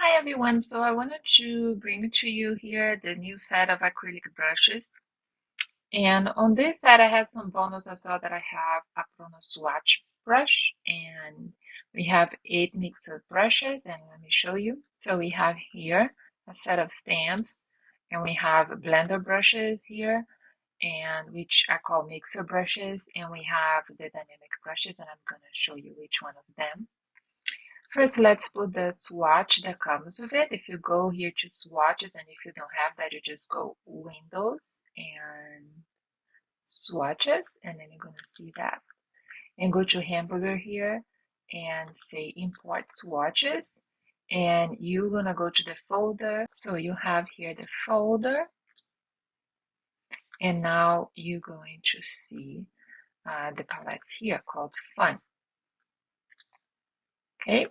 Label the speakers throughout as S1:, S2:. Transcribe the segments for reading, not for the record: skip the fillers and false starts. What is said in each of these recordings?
S1: Hi everyone, so I wanted to bring to you here the new set of acrylic brushes. And on this set I have some bonus as well that I have a Chrono swatch brush and we have 8 mixed brushes and let me show you. So we have here a set of stamps and we have blender brushes here and which I call mixer brushes and we have the dynamic brushes and I'm going to show you which one of them. First, let's put the swatch that comes with it. If you go here to swatches, and if you don't have that, you just go Windows and swatches, and then you're gonna see that. And go to hamburger here and say import swatches. And you're gonna go to the folder. So you have here the folder. And now you're going to see the palette here called Fun. Okay,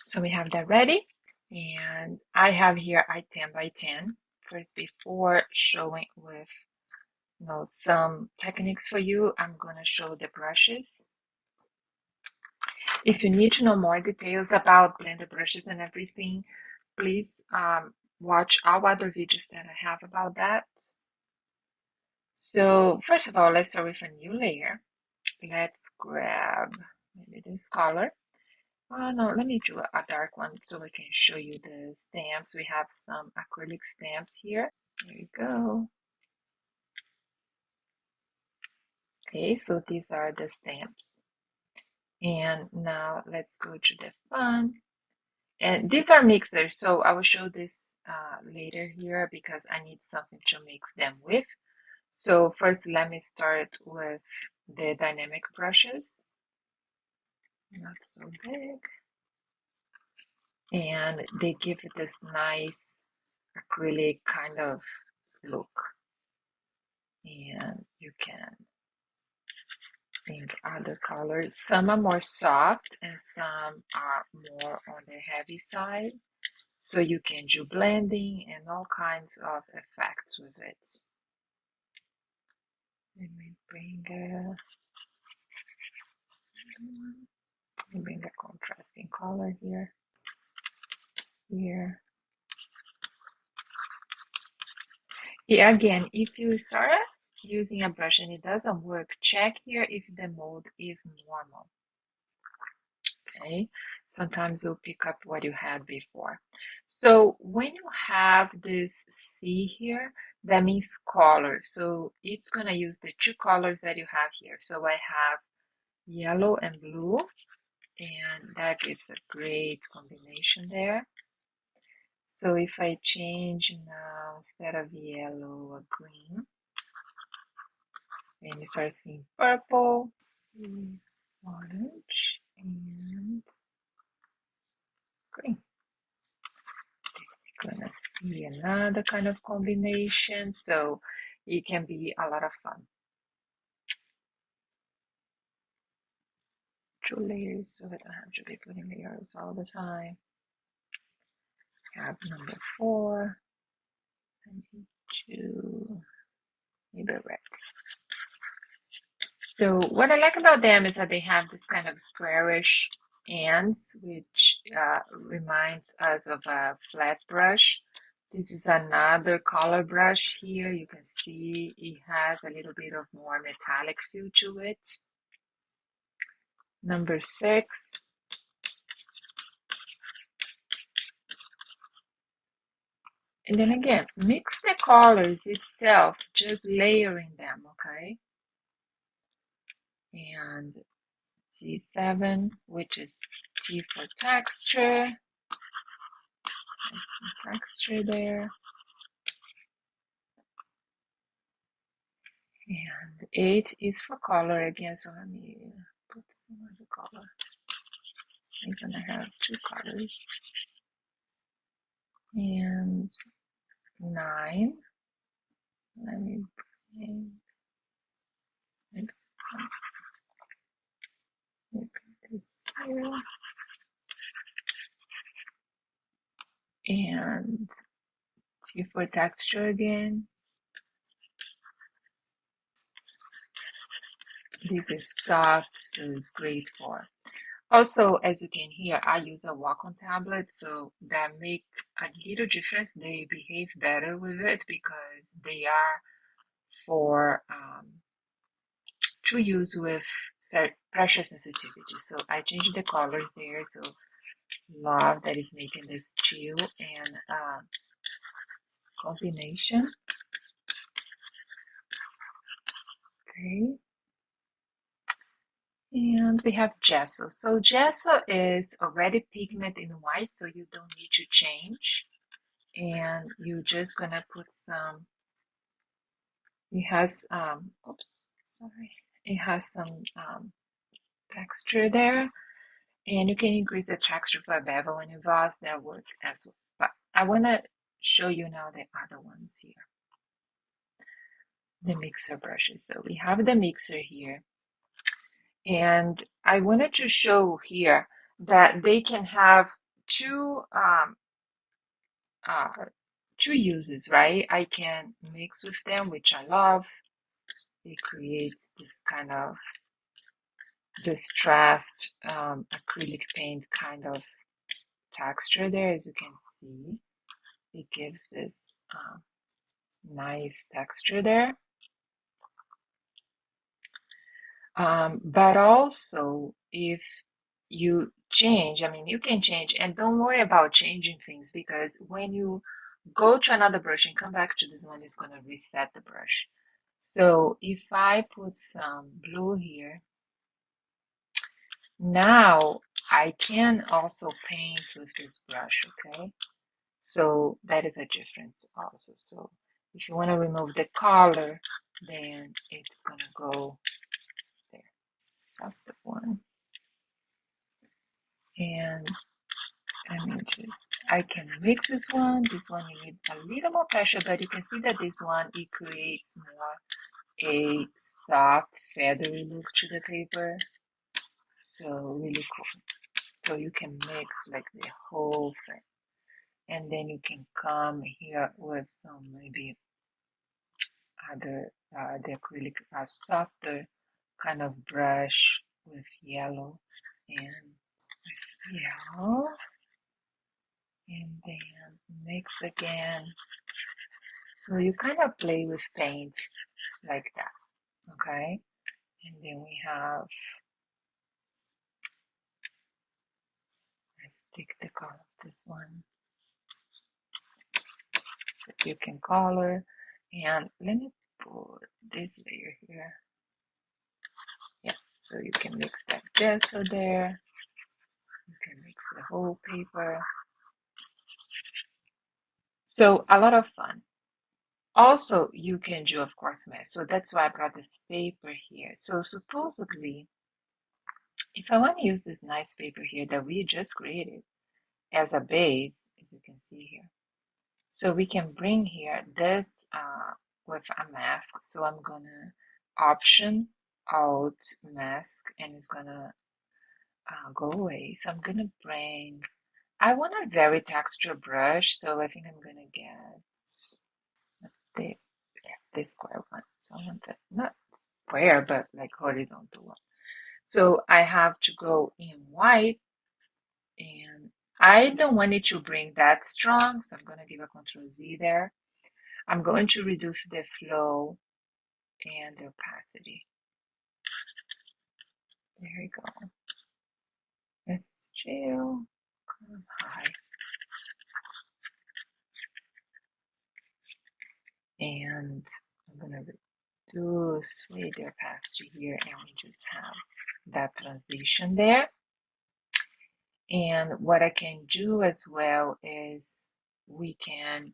S1: so we have that ready. And I have here a 10 by 10. First, before showing with some techniques for you, I'm going to show the brushes. If you need to know more details about blender brushes and everything, please watch our other videos that I have about that. So first of all, let's start with a new layer. Let's grab maybe this color. Oh no, let me do a dark one so I can show you the stamps. We have some acrylic stamps here. There you go. Okay, so these are the stamps. And now let's go to the fun. And these are mixers, so I will show this later here because I need something to mix them with. So first, let me start with the dynamic brushes. Not so big. And they give it this nice acrylic kind of look. And you can bring other colors. Some are more soft and some are more on the heavy side. So you can do blending and all kinds of effects with it. Let me bring a contrasting color here. Here. Yeah, again, if you start using a brush and it doesn't work, check here if the mode is normal. Okay, sometimes you'll pick up what you had before. So when you have this C here, that means color. So it's gonna use the two colors that you have here. So I have yellow and blue, and that gives a great combination there. So if I change now, instead of yellow, a green, and you start seeing purple, orange, and green. Gonna see another kind of combination, so it can be a lot of fun. 2 layers, so I don't have to be putting layers all the time. Have number 4, and 2, maybe red. So what I like about them is that they have this kind of squarish ends, which reminds us of a flat brush. This is another color brush here. You can see it has a little bit of more metallic feel to it. Number 6. And then again, mix the colors itself, just layering them, okay? And T7, which is T for texture. Add some texture there. And 8 is for color again, so let me put some other color. I'm gonna have 2 colors. And 9, let me bring maybe this here. And T for texture again. This is soft, so it's great for. Also, as you can hear, I use a Wacom tablet, so that make a little difference. They behave better with it because they are for to use with pressure sensitivity. So I changed the colors there. So love that is making this teal and combination. Okay. And we have gesso. So gesso is already pigment in white, so you don't need to change. And you're just gonna put some, it has, oops, sorry. It has some texture there. And you can increase the texture by bevel and emboss, that work as well. But I wanna show you now the other ones here. The mixer brushes. So we have the mixer here. And I wanted to show here that they can have uh, two uses, right? I can mix with them, which I love. It creates this kind of distressed acrylic paint kind of texture there, as you can see. It gives this nice texture there. But also, if you change, I mean, you can change, and don't worry about changing things because when you go to another brush and come back to this one, it's going to reset the brush. So if I put some blue here, now I can also paint with this brush, okay? So that is a difference also. So if you want to remove the color, then it's going to go there. Soft one. And let me just, I can mix this one. This one you need a little more pressure, but you can see that this one, it creates more a soft, feathery look to the paper. So really cool. So you can mix like the whole thing. And then you can come here with some maybe other, the acrylic, a softer kind of brush with yellow and yellow. And then mix again. So you kind of play with paint like that, okay? And then we have, let's take the color of this one that you can color. And let me put this layer here. Yeah, so you can mix that gesso there. You can mix the whole paper. So a lot of fun. Also, you can do, of course, mesh. So that's why I brought this paper here. So supposedly, if I want to use this nice paper here that we just created as a base, as you can see here, so we can bring here this with a mask. So I'm gonna option alt mask and it's gonna go away. So I'm gonna bring, I want a very texture brush, so I think I'm gonna get the, yeah, this square one. So I want that, not square, but like horizontal one. So I have to go in white and I don't want it to bring that strong, so I'm gonna give a Control Z there. I'm going to reduce the flow and the opacity. There we go. Let's chill. Come high. And I'm gonna reduce way the opacity here and we just have that transition there. And what I can do as well is we can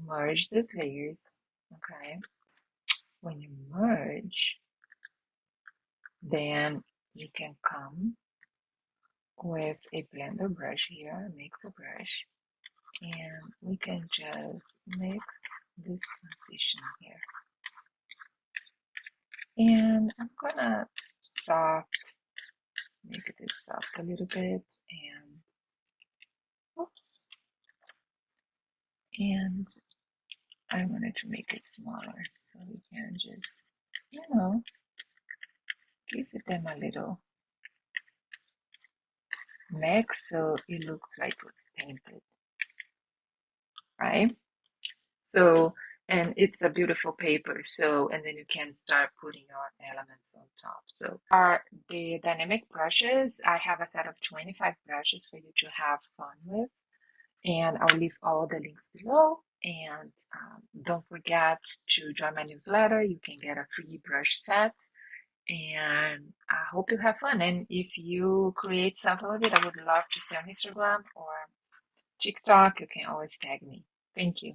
S1: merge these layers, okay? When you merge, then you can come with a blender brush here, mixer brush, and we can just mix this transition here. And I'm gonna make this soft a little bit, and oops, and I wanted to make it smaller, so we can just, you know, give them a little mix so it looks like it was painted, right? So, and it's a beautiful paper. So, and then you can start putting your elements on top. So, are the dynamic brushes. I have a set of 25 brushes for you to have fun with. And I'll leave all the links below. And don't forget to join my newsletter. You can get a free brush set. And I hope you have fun. And if you create something with it, I would love to see on Instagram or TikTok. You can always tag me. Thank you.